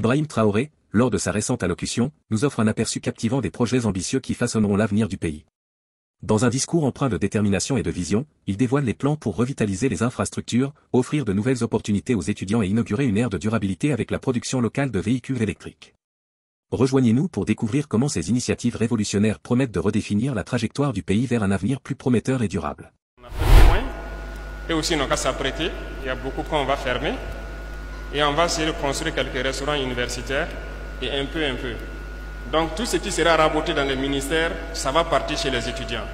Ibrahim Traoré, lors de sa récente allocution, nous offre un aperçu captivant des projets ambitieux qui façonneront l'avenir du pays. Dans un discours empreint de détermination et de vision, il dévoile les plans pour revitaliser les infrastructures, offrir de nouvelles opportunités aux étudiants et inaugurer une ère de durabilité avec la production locale de véhicules électriques. Rejoignez-nous pour découvrir comment ces initiatives révolutionnaires promettent de redéfinir la trajectoire du pays vers un avenir plus prometteur et durable. On a fait moins, et aussi on n'a qu'à s'apprêter, il y a beaucoup qu'on va fermer, et on va essayer de construire quelques restaurants universitaires, et un peu. Donc tout ce qui sera raboté dans les ministères, ça va partir chez les étudiants.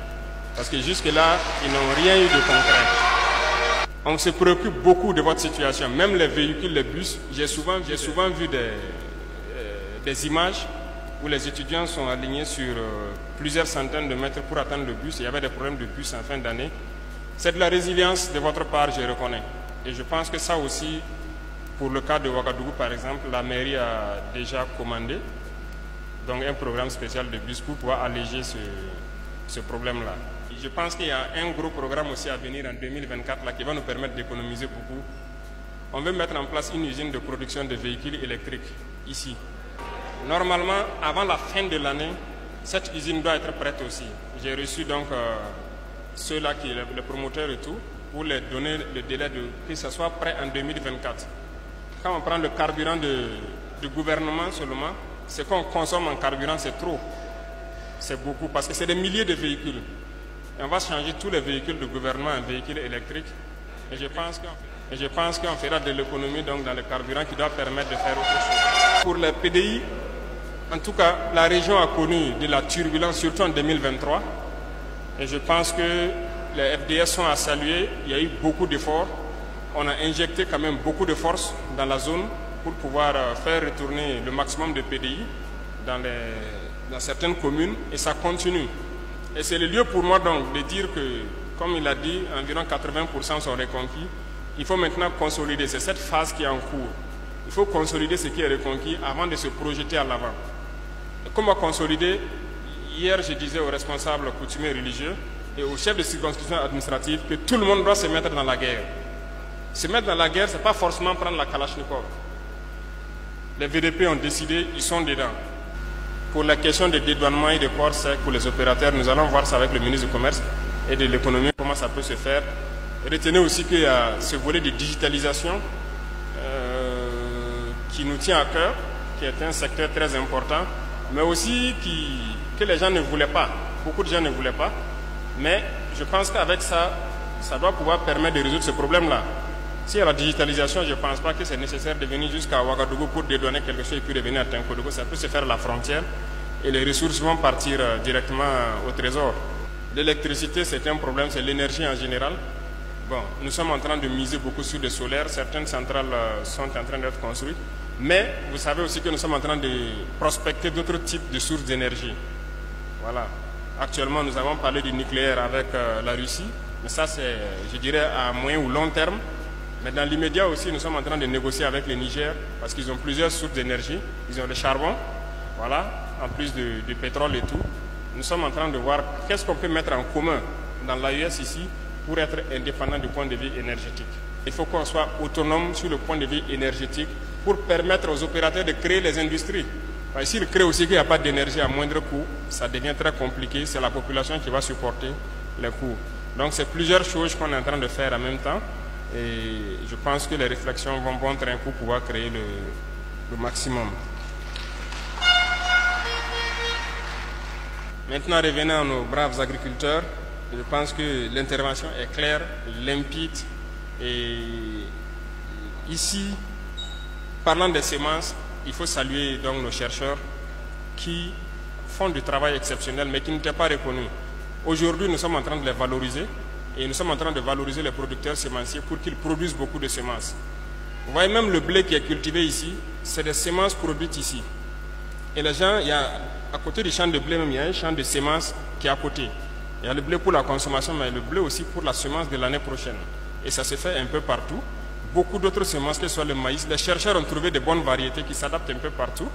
Parce que jusque-là, ils n'ont rien eu de concret. On se préoccupe beaucoup de votre situation, même les véhicules, les bus. J'ai souvent vu des images où les étudiants sont alignés sur plusieurs centaines de mètres pour attendre le bus. Il y avait des problèmes de bus en fin d'année. C'est de la résilience de votre part, je reconnais. Et je pense que ça aussi, pour le cas de Ouagadougou par exemple, la mairie a déjà commandé donc un programme spécial de bus pour pouvoir alléger ce problème-là. Je pense qu'il y a un gros programme aussi à venir en 2024 là, qui va nous permettre d'économiser beaucoup. On veut mettre en place une usine de production de véhicules électriques ici. Normalement, avant la fin de l'année, cette usine doit être prête aussi. J'ai reçu donc ceux-là, les promoteurs et tout, pour les donner le délai de que ce soit prêt en 2024. Quand on prend le carburant du gouvernement seulement, ce qu'on consomme en carburant, c'est trop. C'est beaucoup, parce que c'est des milliers de véhicules. Et on va changer tous les véhicules du gouvernement en véhicules électriques. Et je pense qu'on fera de l'économie donc dans le carburant qui doit permettre de faire autre chose. Pour les PDI, en tout cas, la région a connu de la turbulence, surtout en 2023. Et je pense que les FDS sont à saluer. Il y a eu beaucoup d'efforts. On a injecté quand même beaucoup de force dans la zone pour pouvoir faire retourner le maximum de PDI dans certaines communes. Et ça continue. Et c'est le lieu pour moi donc de dire que, comme il a dit, environ 80% sont reconquis. Il faut maintenant consolider. C'est cette phase qui est en cours. Il faut consolider ce qui est reconquis avant de se projeter à l'avant. Comment consolider? Hier, je disais aux responsables coutumiers religieux et aux chefs de circonscription administrative que tout le monde doit se mettre dans la guerre. Se mettre dans la guerre, ce n'est pas forcément prendre la Kalachnikov. Les VDP ont décidé, ils sont dedans. Pour la question de dédouanement et de port sec pour les opérateurs, nous allons voir ça avec le ministre du Commerce et de l'économie, comment ça peut se faire. Retenez aussi qu'il y a ce volet de digitalisation qui nous tient à cœur, qui est un secteur très important, mais aussi que les gens ne voulaient pas. Beaucoup de gens ne voulaient pas. Mais je pense qu'avec ça, ça doit pouvoir permettre de résoudre ce problème-là. S'il y a la digitalisation, je ne pense pas que c'est nécessaire de venir jusqu'à Ouagadougou pour dédouaner quelque chose et puis revenir à Tinkodougou. Ça peut se faire à la frontière et les ressources vont partir directement au trésor. L'électricité, c'est un problème, c'est l'énergie en général. Bon, nous sommes en train de miser beaucoup sur le solaire. Certaines centrales sont en train d'être construites. Mais vous savez aussi que nous sommes en train de prospecter d'autres types de sources d'énergie. Voilà. Actuellement, nous avons parlé du nucléaire avec la Russie. Mais ça, c'est, je dirais, à moyen ou long terme. Mais dans l'immédiat aussi, nous sommes en train de négocier avec le Niger parce qu'ils ont plusieurs sources d'énergie. Ils ont le charbon, voilà, en plus du pétrole et tout. Nous sommes en train de voir qu'est-ce qu'on peut mettre en commun dans l'AES ici pour être indépendant du point de vue énergétique. Il faut qu'on soit autonome sur le point de vue énergétique pour permettre aux opérateurs de créer les industries. S'ils créent aussi qu'il n'y a pas d'énergie à moindre coût, ça devient très compliqué. C'est la population qui va supporter les coûts. Donc c'est plusieurs choses qu'on est en train de faire en même temps. Et je pense que les réflexions vont bon train pour pouvoir créer le maximum. Maintenant, revenons à nos braves agriculteurs. Je pense que l'intervention est claire, limpide. Et ici, parlant des semences, il faut saluer donc nos chercheurs qui font du travail exceptionnel mais qui n'étaient pas reconnus. Aujourd'hui, nous sommes en train de les valoriser. Et nous sommes en train de valoriser les producteurs sémenciers pour qu'ils produisent beaucoup de semences. Vous voyez, même le blé qui est cultivé ici, c'est des semences produites ici. Et les gens, à côté du champ de blé, même, il y a un champ de semences qui est à côté. Il y a le blé pour la consommation, mais le blé aussi pour la semence de l'année prochaine. Et ça se fait un peu partout. Beaucoup d'autres semences, que ce soit le maïs, les chercheurs ont trouvé de bonnes variétés qui s'adaptent un peu partout.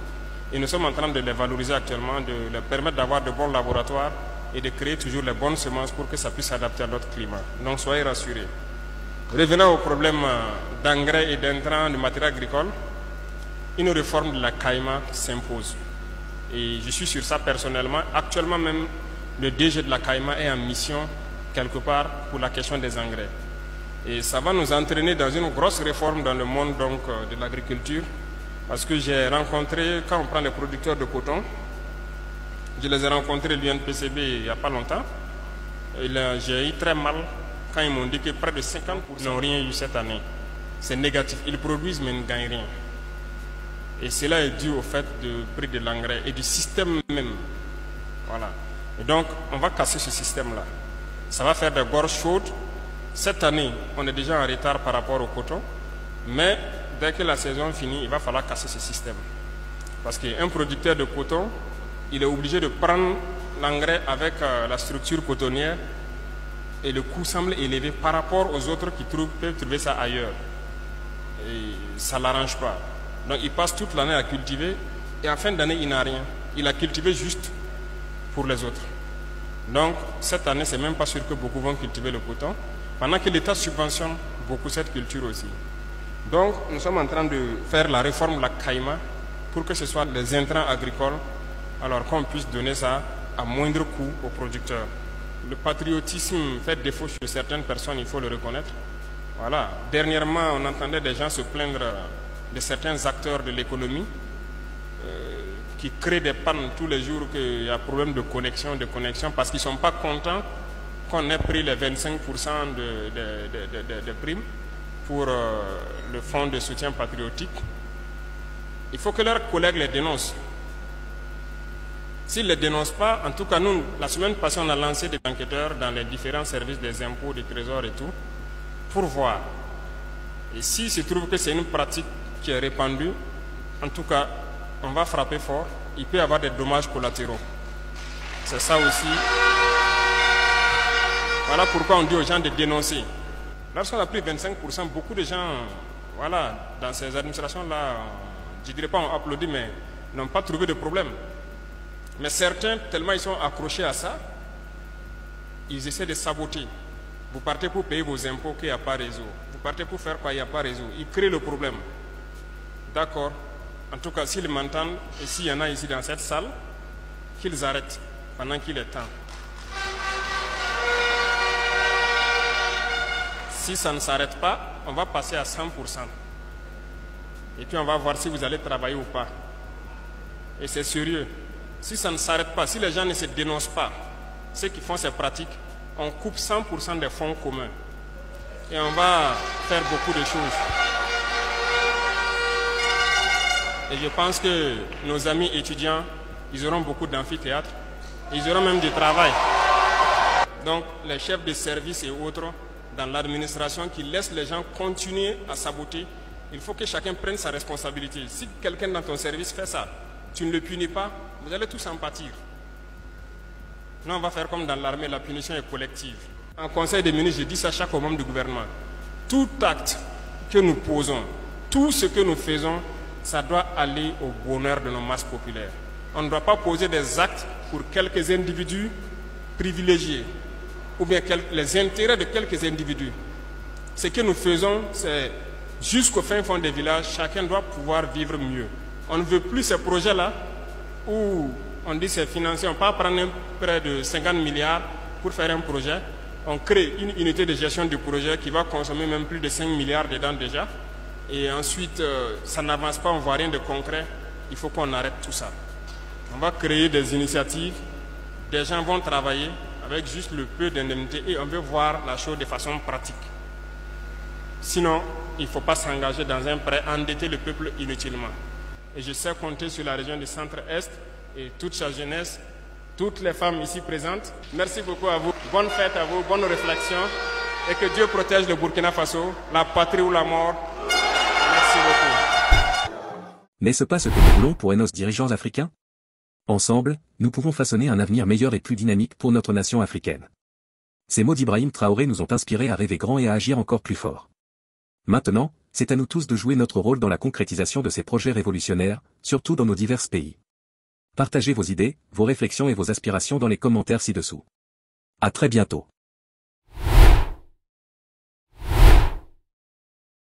Et nous sommes en train de les valoriser actuellement, de leur permettre d'avoir de bons laboratoires et de créer toujours les bonnes semences pour que ça puisse s'adapter à notre climat. Donc soyez rassurés. Revenons au problème d'engrais et d'intrants de matériel agricole. une réforme de la CAIMA s'impose. Et je suis sur ça personnellement. Actuellement même, le DG de la CAIMA est en mission quelque part pour la question des engrais. Et ça va nous entraîner dans une grosse réforme dans le monde donc, de l'agriculture. Parce que j'ai rencontré, quand on prend les producteurs de coton, je les ai rencontrés l'UNPCB il n'y a pas longtemps. J'ai eu très mal quand ils m'ont dit que près de 50% n'ont rien eu cette année. C'est négatif. Ils produisent mais ne gagnent rien. Et cela est dû au fait du prix de l'engrais et du système même. Voilà. Et donc, on va casser ce système-là. Ça va faire des gorges chaudes. Cette année, on est déjà en retard par rapport au coton. Mais dès que la saison finit, il va falloir casser ce système. Parce qu'un producteur de coton, il est obligé de prendre l'engrais avec la structure cotonnière et le coût semble élevé par rapport aux autres qui peuvent trouver ça ailleurs. Et ça ne l'arrange pas. Donc il passe toute l'année à cultiver et en fin d'année, il n'a rien. Il a cultivé juste pour les autres. Donc cette année, c'est même pas sûr que beaucoup vont cultiver le coton, pendant que l'État subventionne beaucoup cette culture aussi. Donc nous sommes en train de faire la réforme de la CAIMA pour que ce soit les intrants agricoles, alors qu'on puisse donner ça à moindre coût aux producteurs. Le patriotisme fait défaut chez certaines personnes, il faut le reconnaître. Voilà. Dernièrement, on entendait des gens se plaindre de certains acteurs de l'économie qui créent des pannes tous les jours, qu'il y a problème de connexion parce qu'ils ne sont pas contents qu'on ait pris les 25% de primes pour le fonds de soutien patriotique. Il faut que leurs collègues les dénoncent. S'ils ne les dénoncent pas, en tout cas nous, la semaine passée, on a lancé des enquêteurs dans les différents services des impôts, des trésors et tout, pour voir. Et s'il se trouve que c'est une pratique qui est répandue, en tout cas, on va frapper fort. Il peut y avoir des dommages collatéraux. C'est ça aussi. Voilà pourquoi on dit aux gens de dénoncer. Lorsqu'on a pris 25%, beaucoup de gens, voilà, dans ces administrations-là, je ne dirais pas on applaudit, mais n'ont pas trouvé de problème. Mais certains, tellement ils sont accrochés à ça, ils essaient de saboter. Vous partez pour payer vos impôts qu'il n'y a pas réseau. Vous partez pour faire quoi, il n'y a pas réseau. Ils créent le problème. D'accord. En tout cas, s'ils m'entendent, et s'il y en a ici dans cette salle, qu'ils arrêtent pendant qu'il est temps. Si ça ne s'arrête pas, on va passer à 100%. Et puis on va voir si vous allez travailler ou pas. Et c'est sérieux. Si ça ne s'arrête pas, si les gens ne se dénoncent pas, ceux qui font ces pratiques, on coupe 100% des fonds communs. Et on va faire beaucoup de choses. Et je pense que nos amis étudiants, ils auront beaucoup d'amphithéâtres. Ils auront même du travail. Donc les chefs de service et autres dans l'administration qui laissent les gens continuer à saboter, il faut que chacun prenne sa responsabilité. Si quelqu'un dans ton service fait ça, tu ne le punis pas, vous allez tous en pâtir. Nous, on va faire comme dans l'armée, la punition est collective. En conseil des ministres, je dis ça à chaque membre du gouvernement. Tout acte que nous posons, tout ce que nous faisons, ça doit aller au bonheur de nos masses populaires. On ne doit pas poser des actes pour quelques individus privilégiés ou bien les intérêts de quelques individus. Ce que nous faisons, c'est jusqu'au fin fond des villages, chacun doit pouvoir vivre mieux. On ne veut plus ces projets-là où on dit c'est financier, on ne peut pas prendre près de 50 milliards pour faire un projet. On crée une unité de gestion du projet qui va consommer même plus de 5 milliards dedans déjà. Et ensuite, ça n'avance pas, on ne voit rien de concret. Il faut qu'on arrête tout ça. On va créer des initiatives, des gens vont travailler avec juste le peu d'indemnité et on veut voir la chose de façon pratique. Sinon, il ne faut pas s'engager dans un prêt, endetter le peuple inutilement. Et je sais compter sur la région du Centre-Est et toute sa jeunesse, toutes les femmes ici présentes. Merci beaucoup à vous. Bonne fête à vous, bonne réflexion. Et que Dieu protège le Burkina Faso, la patrie ou la mort. Merci beaucoup. N'est-ce pas ce que nous voulons pour nos dirigeants africains? Ensemble, nous pouvons façonner un avenir meilleur et plus dynamique pour notre nation africaine. Ces mots d'Ibrahim Traoré nous ont inspirés à rêver grand et à agir encore plus fort. Maintenant, c'est à nous tous de jouer notre rôle dans la concrétisation de ces projets révolutionnaires, surtout dans nos divers pays. Partagez vos idées, vos réflexions et vos aspirations dans les commentaires ci-dessous. À très bientôt.